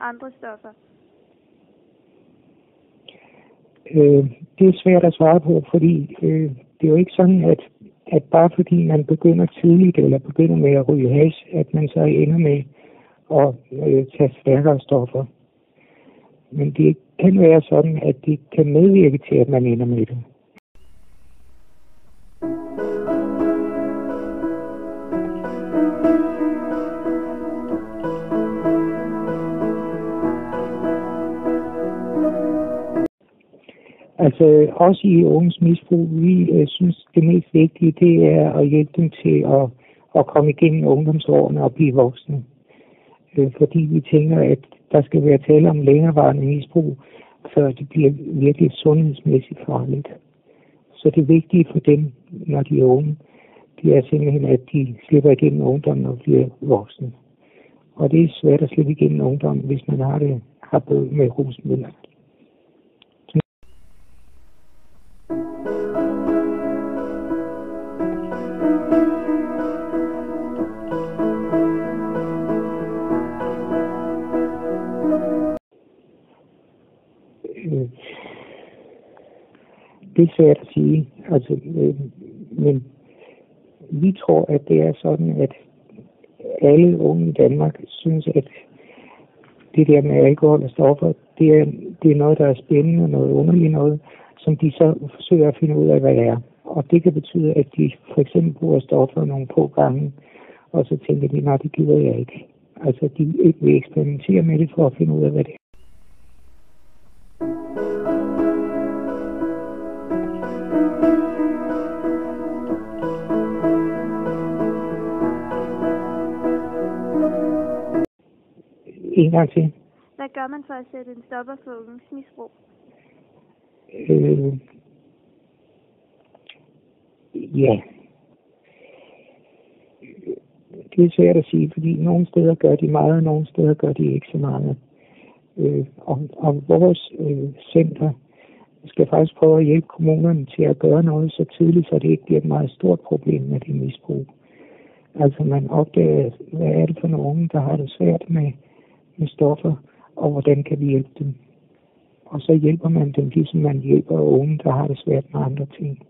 andre stoffer? Det er svært at svare på, fordi det er jo ikke sådan, at bare fordi man begynder tidligt eller begynder med at ryge hash, at man så ender med at tage stærkere stoffer. Men det kan være sådan, at det kan medvirke til, at man ender med det. Altså også i unges misbrug, vi synes det mest vigtige, det er at hjælpe dem til at komme igennem ungdomsårene og blive voksne. Fordi vi tænker, at der skal være tale om længerevarende misbrug, før det bliver virkelig sundhedsmæssigt farligt. Så det vigtige for dem, når de er unge, det er simpelthen, at de slipper igennem ungdommen og bliver voksne. Og det er svært at slippe igennem ungdommen, hvis man har både med rusmidler. Det er svært at sige, men vi tror, at det er sådan, at alle unge i Danmark synes, at det der med alkohol og stoffer, det er noget, der er spændende, noget underligt noget, som de så forsøger at finde ud af, hvad det er. Og det kan betyde, at de for eksempel bruger stoffer nogle få gange, og så tænker de, nej, det gider jeg ikke. Altså, de ikke vil eksperimentere med det for at finde ud af, hvad det er. En gang til. Hvad gør man for at sætte en stopper for unges misbrug? Ja. Det er svært at sige, fordi nogle steder gør de meget, og nogle steder gør de ikke så meget. Og vores center skal faktisk prøve at hjælpe kommunerne til at gøre noget så tidligt, så det ikke bliver et meget stort problem med det misbrug. Altså man opdager, hvad er det for nogle unge, der har det svært med stoffer, og hvordan kan vi hjælpe dem. Og så hjælper man dem, ligesom man hjælper unge, der har det svært med andre ting.